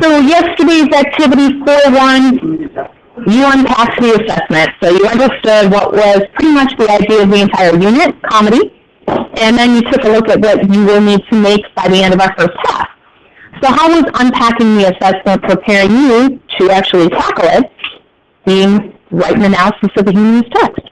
So yesterday's activity 4.1, you unpacked the assessment. So you understood what was pretty much the idea of the entire unit, comedy, and then you took a look at what you will need to make by the end of our first half. So how was unpacking the assessment preparing you to actually tackle it, being write an analysis of the human use text?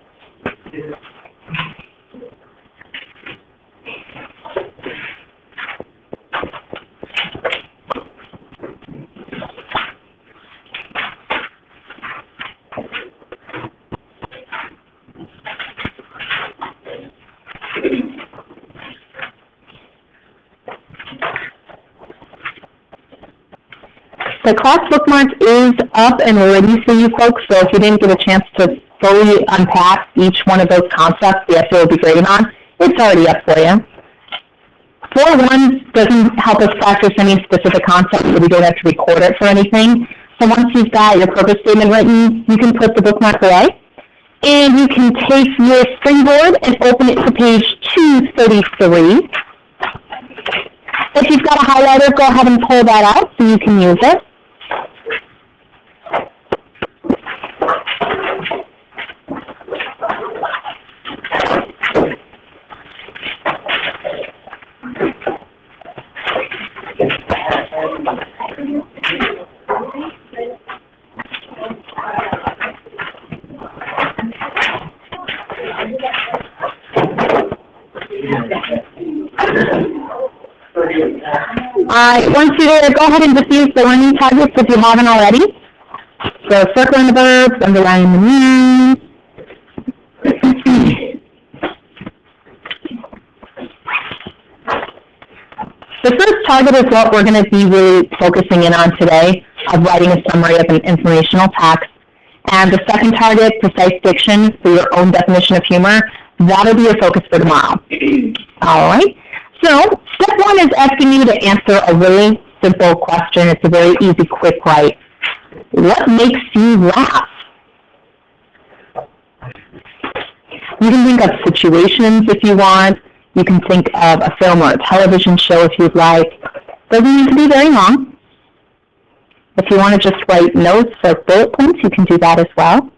The class bookmark is up and ready for you folks, so if you didn't get a chance to fully unpack each one of those concepts the essay will be graded on, it's already up for you. 4.1 doesn't help us practice any specific concepts, so we don't have to record it for anything. So once you've got your purpose statement written, you can put the bookmark away, and you can take your springboard and open it to page 233. If you've got a highlighter, go ahead and pull that out so you can use it. Once you're there, go ahead and diffuse the learning targets if you haven't already. So circling the verbs, underlining the meanings. The first target is what we're going to be really focusing in on today, of writing a summary of an informational text. And the second target, precise diction for your own definition of humor, that'll be your focus for tomorrow. All right. So step 1 is asking you to answer a really simple question. It's a very easy, quick write. What makes you laugh? You can think of situations if you want. You can think of a film or a television show if you'd like. Doesn't need to be very long. If you want to just write notes or bullet points, you can do that as well.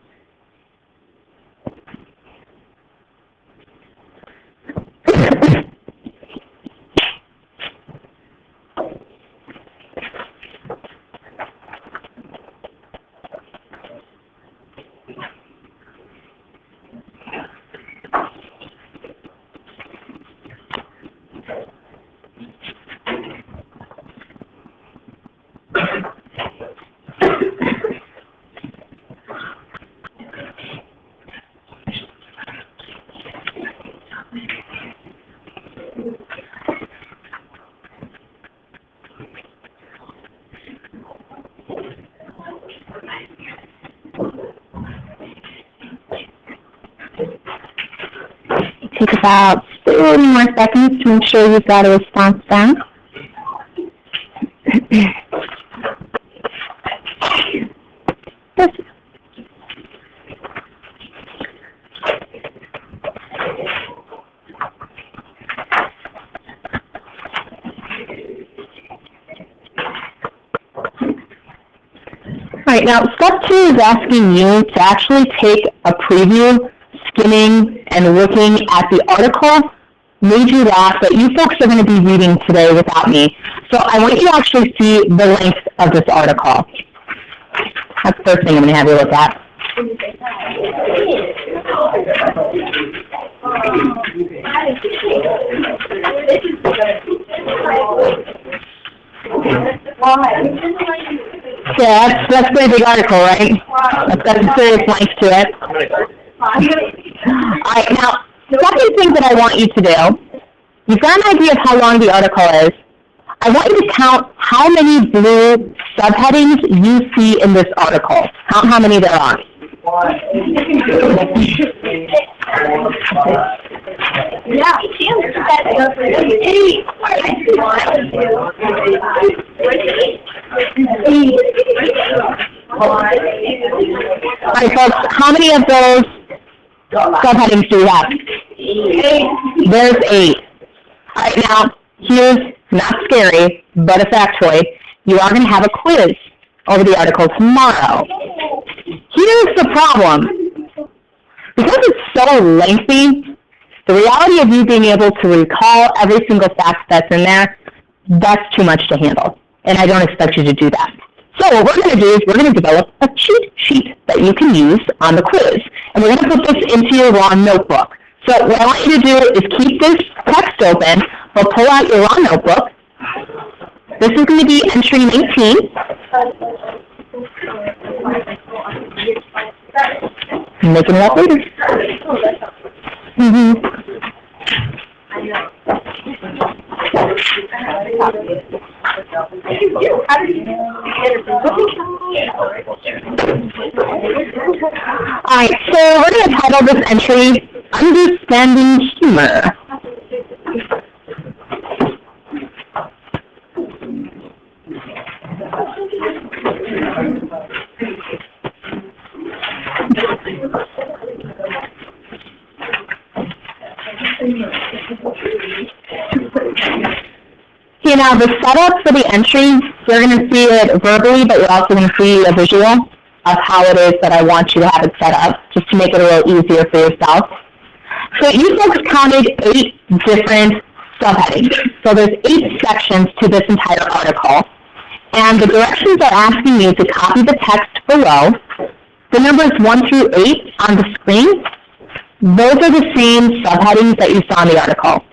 Take about 30 more seconds to ensure you've got a response down. All right, now step 2 is asking you to actually take a preview, skimming, and looking at the article made you laugh that you folks are going to be reading today without me. So I want you to actually see the length of this article. That's the first thing I'm going to have you look at. Yeah, that's a pretty big article, right? That's got a serious length to it. All right, now, the second thing that I want you to do, you've got an idea of how long the article is. I want you to count how many blue subheadings you see in this article. Count how many there are. Yeah. All right, folks, how many of those subheadings do we have? 8. There's 8. All right, now, here's not scary, but a factoid, you are going to have a quiz over the article tomorrow. Here's the problem. Because it's so lengthy, the reality of you being able to recall every single fact that's in there, that's too much to handle. And I don't expect you to do that. So what we're going to do is we're going to develop a cheat sheet that you can use on the quiz. And we're going to put this into your raw notebook. So what I want you to do is keep this text open, but pull out your raw notebook. This is going to be entry 19. I'm making it up later. Alright, so we're going to title this entry, Understanding Humor. Okay, now the setup for the entry, you're going to see it verbally, but you're also going to see a visual of how it is that I want you to have it set up, just to make it a little easier for yourself. So you folks counted 8 different subheadings. So there's 8 sections to this entire article. And the directions are asking you to copy the text below. The numbers 1 through 8 on the screen, those are the same subheadings that you saw in the article.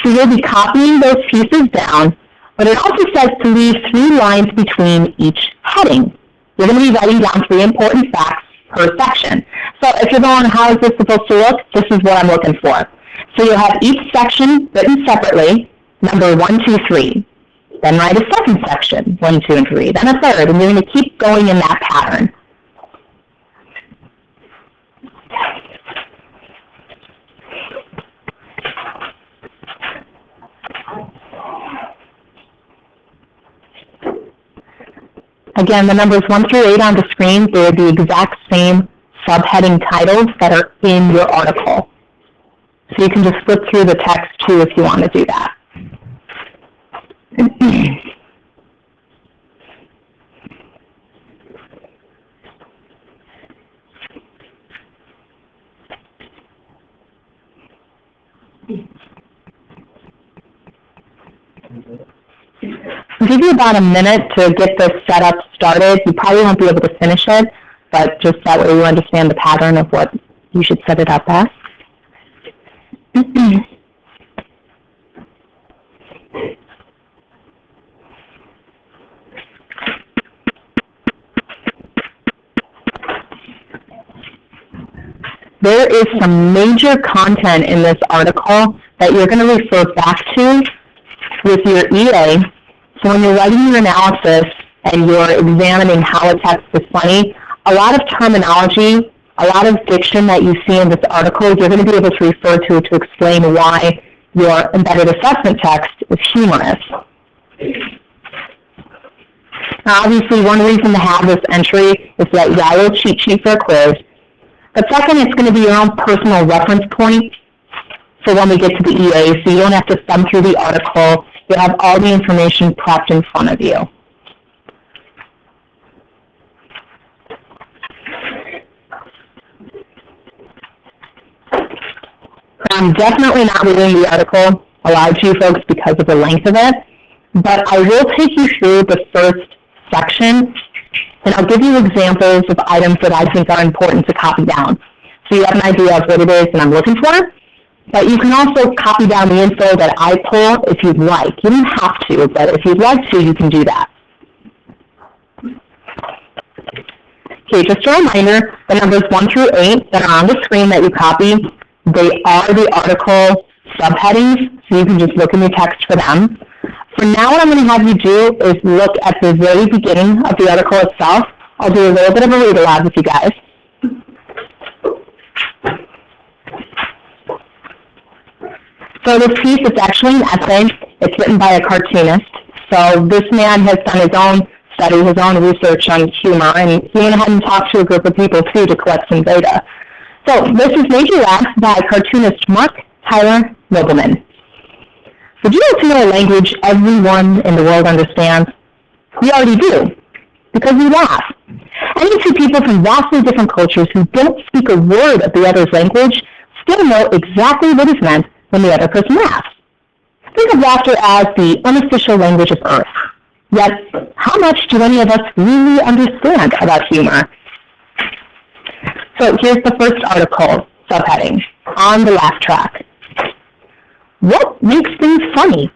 So you'll be copying those pieces down, but it also says to leave 3 lines between each heading. You're going to be writing down 3 important facts per section. So if you're going, how is this supposed to look? This is what I'm looking for. So you'll have each section written separately, number 1, 2, 3. Then write a second section, 1, 2, and 3. Then a third, and you're going to keep going in that pattern. Again, the numbers 1 through 8 on the screen, they're the exact same subheading titles that are in your article. So you can just flip through the text too if you want to do that. I'll give you about a minute to get this setup started. You probably won't be able to finish it, but just that way you understand the pattern of what you should set it up as. There is some major content in this article that you're going to refer back to with your EA. So when you're writing your analysis and you're examining how a text is funny, a lot of terminology, a lot of diction that you see in this article, you're going to be able to refer to explain why your embedded assessment text is humorous. Now, obviously, one reason to have this entry is that I will cheat sheet for a quiz. But second, it's going to be your own personal reference point for when we get to the EA, so you don't have to thumb through the article. You have all the information prepped in front of you. I'm definitely not reading the article aloud to you folks because of the length of it, but I will take you through the first section, and I'll give you examples of items that I think are important to copy down. So you have an idea of what it is that I'm looking for, but you can also copy down the info that I pull if you'd like. You don't have to, but if you'd like to, you can do that. Okay, just a reminder, the numbers 1 through 8 that are on the screen that you copy, they are the article subheadings, so you can just look in your text for them. For now, what I'm going to have you do is look at the very beginning of the article itself. I'll do a little bit of a read aloud with you guys. So this piece, it's actually an essay. It's written by a cartoonist. So this man has done his own study, his own research on humor, and he went ahead and talked to a group of people, too, to collect some data. So this is Made You Laugh by cartoonist Mark Tyler Nobleman. Would you like to know a language everyone in the world understands? We already do, because we laugh. Any two people from vastly different cultures who don't speak a word of the other's language still know exactly what is meant when the other person laughs. Think of laughter as the unofficial language of Earth. Yet, how much do any of us really understand about humor? So here's the first article, subheading, On the Laugh Track. What makes things funny?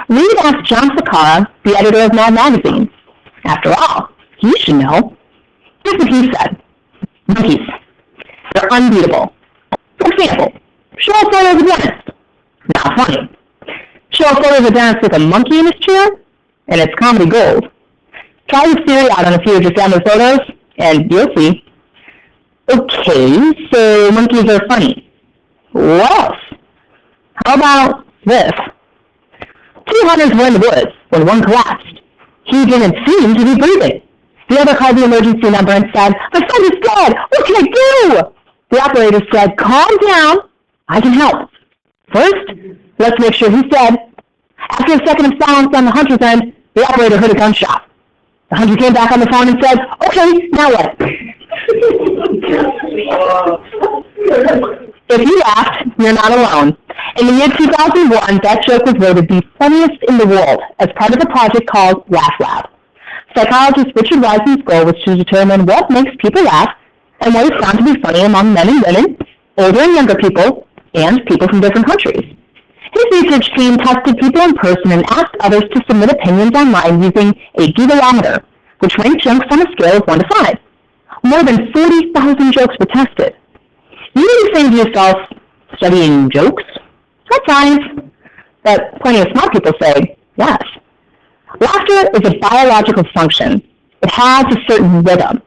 Reid asked John Ficarra, the editor of Mad Magazine. After all, he should know. Here's what he said. Monkeys. They're unbeatable. For example, show a photo of a dentist. Not funny. Show a photo of a dentist with a monkey in his chair, and it's comedy gold. Try this theory out on a few of your family photos, and you'll see. Okay, so monkeys are funny. What else? How about this? Two hunters were in the woods when one collapsed. He didn't seem to be breathing. The other called the emergency number and said, "My friend is dead! What can I do?" The operator said, "Calm down. I can help. First, let's make sure he's dead." After a second of silence on the hunter's end, the operator heard a gunshot. The hunter came back on the phone and said, "Okay, now what?" If you laughed, you're not alone. In the year 2001, that joke was voted the funniest in the world as part of a project called Laugh Lab. Psychologist Richard Wiseman's goal was to determine what makes people laugh and what is found to be funny among men and women, older and younger people, and people from different countries. His research team tested people in person and asked others to submit opinions online using a Googleometer, which ranked jokes on a scale of 1 to 5. More than 40,000 jokes were tested. You may be saying to yourself, studying jokes? That's science. But plenty of smart people say, yes. Laughter is a biological function. It has a certain rhythm.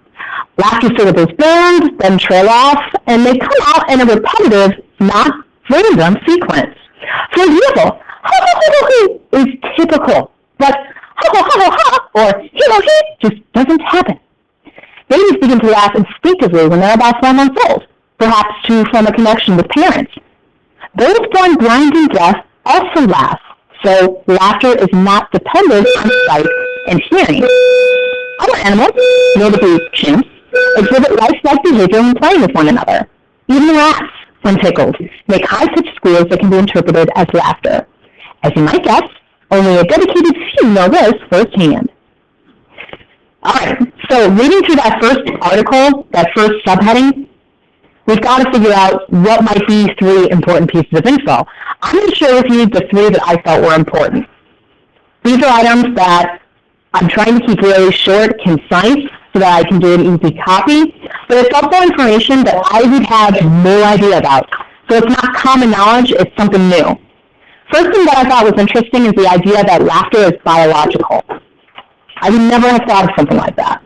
Laughter syllables build, then trail off, and they come out in a repetitive, not random sequence. For example, ha ha ha ha is typical, but ha ha ha ha or he ho he just doesn't happen. Babies begin to laugh instinctively when they're about 4 months old, perhaps to form a connection with parents. Those born blind and deaf also laugh, so laughter is not dependent on sight and hearing. Other animals, notably chimps, exhibit lifelike behavior when playing with one another. Even rats, when tickled, make high-pitched squeals that can be interpreted as laughter. As you might guess, only a dedicated few know this firsthand. Alright, so reading through that first article, that first subheading, we've got to figure out what might be 3 important pieces of info. I'm going to share with you the 3 that I felt were important. These are items that I'm trying to keep really short, concise, so that I can do an easy copy, but it's also information that I would have no idea about. So it's not common knowledge, it's something new. First thing that I thought was interesting is the idea that laughter is biological. I would never have thought of something like that.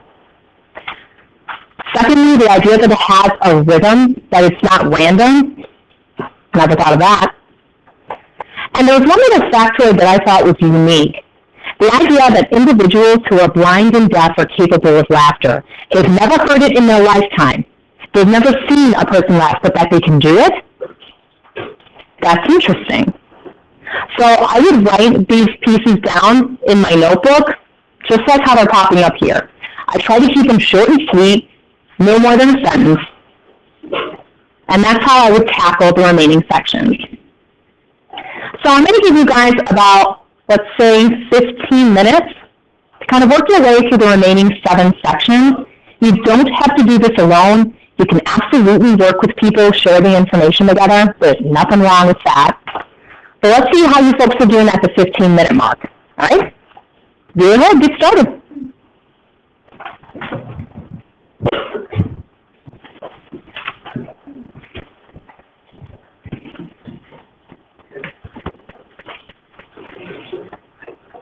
Secondly, the idea that it has a rhythm, that it's not random. Never thought of that. And there was one other factoid that I thought was unique. The idea that individuals who are blind and deaf are capable of laughter. They've never heard it in their lifetime. They've never seen a person laugh, but that they can do it? That's interesting. So I would write these pieces down in my notebook, just like how they're popping up here. I try to keep them short and sweet, no more than a sentence. And that's how I would tackle the remaining sections. So I'm going to give you guys about, let's say, 15 minutes to kind of work your way through the remaining 7 sections. You don't have to do this alone. You can absolutely work with people, share the information together. There's nothing wrong with that. So let's see how you folks are doing at the 15-minute mark. All right? Go ahead, get started.